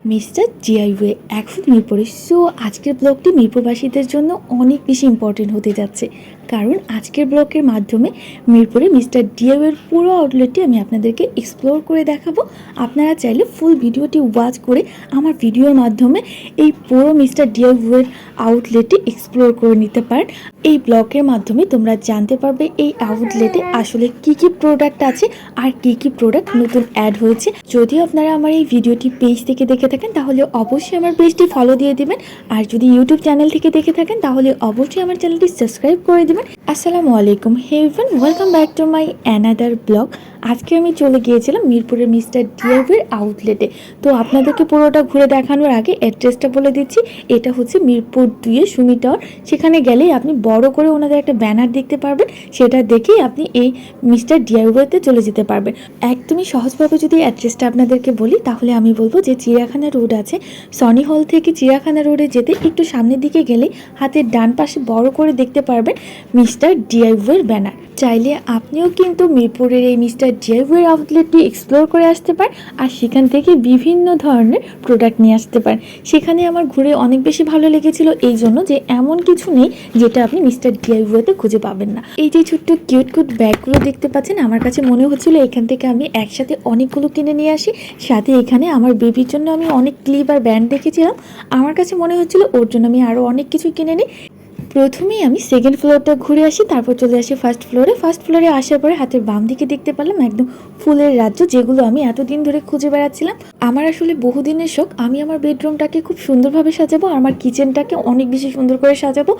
Mister ডিআইওয়ে এখন মিরপুরে। So আজকের ব্লগটি মিরপুরবাসীদের জন্য অনেক বেশি ইম্পর্টেন্ট হতে যাচ্ছে, কারণ আজকের ব্লগের মাধ্যমে মিরপুরে মিস্টার ডিআইওয়ের পুরো আউটলেটটি আমি আপনাদেরকে এক্সপ্লোর করে দেখাবো। আপনারা চাইলে ফুল ভিডিওটি ওয়াচ করে আমার ভিডিওর মাধ্যমে এই পুরো মিস্টার ডিআইওয়ের আউটলেটটি এক্সপ্লোর করে নিতে পারেন। এই ব্লগের মাধ্যমে তোমরা জানতে পারবে এই আউটলেটে আসলে কি কি প্রোডাক্ট আছে আর কি কি প্রোডাক্ট নতুন অ্যাড হয়েছে। যদিও আপনারা আমার এই ভিডিওটি পেজ থেকে দেখে থাকেন তাহলে অবশ্যই আমার পেজটি ফলো দিয়ে দিবেন, আর যদি ইউটিউব চ্যানেল থেকে দেখে থাকেন তাহলে অবশ্যই আমার চ্যানেলটি সাবস্ক্রাইব করে দিবেন। আসসালামু আলাইকুম, hey everyone, welcome back to my another blog. আজকে আমি চলে গিয়েছিলাম মিরপুরের মিস্টার ডিআইওয়ের আউটলেটে। তো আপনাদেরকে পুরোটা ঘুরে দেখানোর আগে অ্যাড্রেসটা বলে দিচ্ছি। এটা হচ্ছে মিরপুর 2 সুমি টাওয়ার। সেখানে গেলেই আপনি বড় করে ওনাদের একটা ব্যানার দেখতে পারবেন, সেটা দেখেই আপনি এই মিস্টার ডিআইওয়েতে চলে যেতে পারবেন। একদমই সহজভাবে যদি অ্যাড্রেসটা আপনাদেরকে বলি তাহলে আমি বলবো যে চিড়িয়াখানা রোড আছে, সনি হল থেকে চিড়িয়াখানা রোডে যেতে একটু সামনের দিকে গেলেই হাতের ডান পাশে বড় করে দেখতে পারবেন মিস্টার ডিআইওয়ের ব্যানার। চাইলে আপনিও কিন্তু মিরপুরের এই মিস্টার ডিআইওয়ের আউটলেটটি এক্সপ্লোর করে আসতে পারেন, আর সেখান থেকে বিভিন্ন ধরনের প্রোডাক্ট নিয়ে আসতে পারেন। সেখানে আমার ঘুরে অনেক বেশি ভালো লেগেছিল এই জন্য যে এমন কিছু নেই যেটা আপনি মিস্টার ডিআইওয়েতে খুঁজে পাবেন না। এই যে ছোট্ট কিউট কিউট ব্যাগগুলো দেখতে পাচ্ছেন, আমার কাছে মনে হচ্ছিল এখান থেকে আমি একসাথে অনেকগুলো কিনে নিয়ে আসি। সাথে এখানে আমার বেবির জন্য আমি অনেক ক্লিপ আর ব্যান্ড দেখেছিলাম, আমার কাছে মনে হচ্ছিল ওর জন্য আমি আরও অনেক কিছু কিনে নিই। প্রথমেই আমি সেকেন্ড ফ্লোরটা ঘুরে আসি, তারপর চলে আসি ফার্স্ট ফ্লোরে। ফার্স্ট ফ্লোরে আসার পরে হাতের বাম দিকে দেখতে পেলাম একদম ফুলের রাজ্য, যেগুলো আমি এতদিন ধরে খুঁজে বেড়াচ্ছিলাম। আমার আসলে বহুদিনের শখ, আমি আমার বেডরুমটাকে খুব সুন্দরভাবে সাজাবো, আমার কিচেনটাকে অনেক বেশি সুন্দর করে সাজাবো।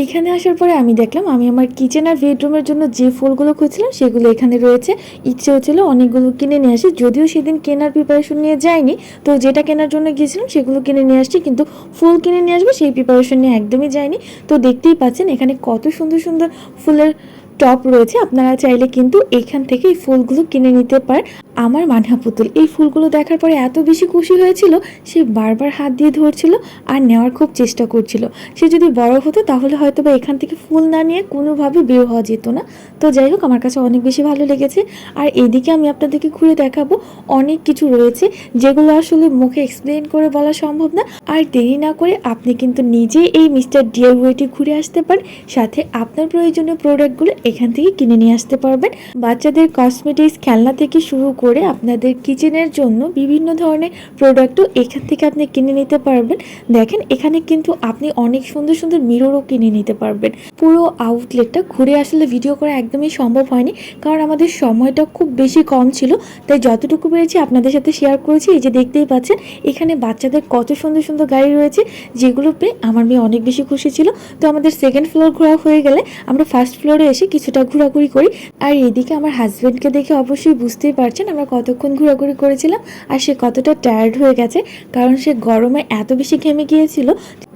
এখানে আসার পরে আমি দেখলাম আমি আমার কিচেন আর বেডরুমের জন্য যে ফুলগুলো খুঁজছিলাম সেগুলো এখানে রয়েছে। ইচ্ছে হচ্ছিল অনেকগুলো কিনে নিয়ে আসি, যদিও সেদিন কেনার প্রিপারেশন নিয়ে যাইনি। তো যেটা কেনার জন্য গিয়েছিলাম সেগুলো কিনে নিয়ে আসছি, কিন্তু ফুল কিনে নিয়ে আসবো সেই প্রিপারেশন নিয়ে একদমই যাইনি। তো দেখতেই পাচ্ছেন এখানে কত সুন্দর সুন্দর ফুলের টপ রয়েছে। আপনারা চাইলে কিন্তু এখান থেকে এই ফুলগুলো কিনে নিতে পারেন। আমার মানহা পুতুল এই ফুলগুলো দেখার পরে এত বেশি খুশি হয়েছিল, সে বারবার হাত দিয়ে ধরছিল আর নেওয়ার খুব চেষ্টা করছিল। সে যদি বড় হতো তাহলে হয়তো বা এখান থেকে ফুল না নিয়ে কোনোভাবে বের হওয়া যেত না। তো যাই হোক, আমার কাছে অনেক বেশি ভালো লেগেছে। আর এইদিকে আমি আপনাদেরকে ঘুরে দেখাবো অনেক কিছু রয়েছে যেগুলো আসলে মুখে এক্সপ্লেন করে বলা সম্ভব না। আর দেরি না করে আপনি কিন্তু নিজেই এই মিস্টার ডিআইওয়েটি ঘুরে আসতে পারেন, সাথে আপনার প্রয়োজনীয় প্রোডাক্টগুলো এখান থেকে কিনে নিয়ে আসতে পারবেন। বাচ্চাদের কসমেটিক্স, খেলনা থেকে শুরু করে আপনাদের কিচেনের জন্য বিভিন্ন ধরনের প্রোডাক্টও এখান থেকে আপনি কিনে নিতে পারবেন। দেখেন এখানে কিন্তু আপনি অনেক সুন্দর সুন্দর মিররও কিনে নিতে পারবেন। পুরো আউটলেটটা ঘুরে আসলে ভিডিও করা একদমই সম্ভব হয়নি, কারণ আমাদের সময়টা খুব বেশি কম ছিল। তাই যতটুকু পেরেছি আপনাদের সাথে শেয়ার করেছি। এই যে দেখতেই পাচ্ছেন এখানে বাচ্চাদের কত সুন্দর সুন্দর গাড়ি রয়েছে, যেগুলো পেয়ে আমার মেয়ে অনেক বেশি খুশি ছিল। তো আমাদের সেকেন্ড ফ্লোর ঘোরা হয়ে গেলে আমরা ফার্স্ট ফ্লোরে এসে কিছুটা ঘোরাঘুরি করি। আর এইদিকে আমার হাজব্যান্ডকে দেখে অবশ্যই বুঝতেই পারছেন আমরা কতক্ষণ ঘোরাঘুরি করেছিলাম আর সে কতটা টায়ার্ড হয়ে গেছে, কারণ সে গরমে এত বেশি ঘেমে গিয়েছিল।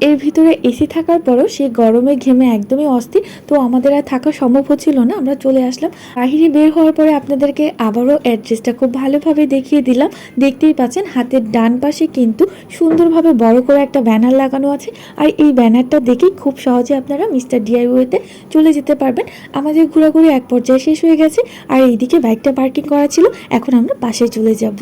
এর ভিতরে এসি থাকার পরও সে গরমে ঘেমে একদমই অস্থির। তো আমাদের আর থাকা সম্ভব হচ্ছিল না, আমরা চলে আসলাম। বাহিরে বের হওয়ার পরে আপনাদেরকে আবারও অ্যাড্রেসটা খুব ভালোভাবে দেখিয়ে দিলাম। দেখতেই পাচ্ছেন হাতের ডান পাশে কিন্তু সুন্দরভাবে বড় করে একটা ব্যানার লাগানো আছে, আর এই ব্যানারটা দেখেই খুব সহজে আপনারা মিস্টার ডিআইওয়েতে চলে যেতে পারবেন। আমাদের ঘোরাঘুরি এক পর্যায়ে শেষ হয়ে গেছে, আর এইদিকে বাইকটা পার্কিং করা ছিল, এখন আমরা বাসায় চলে যাব।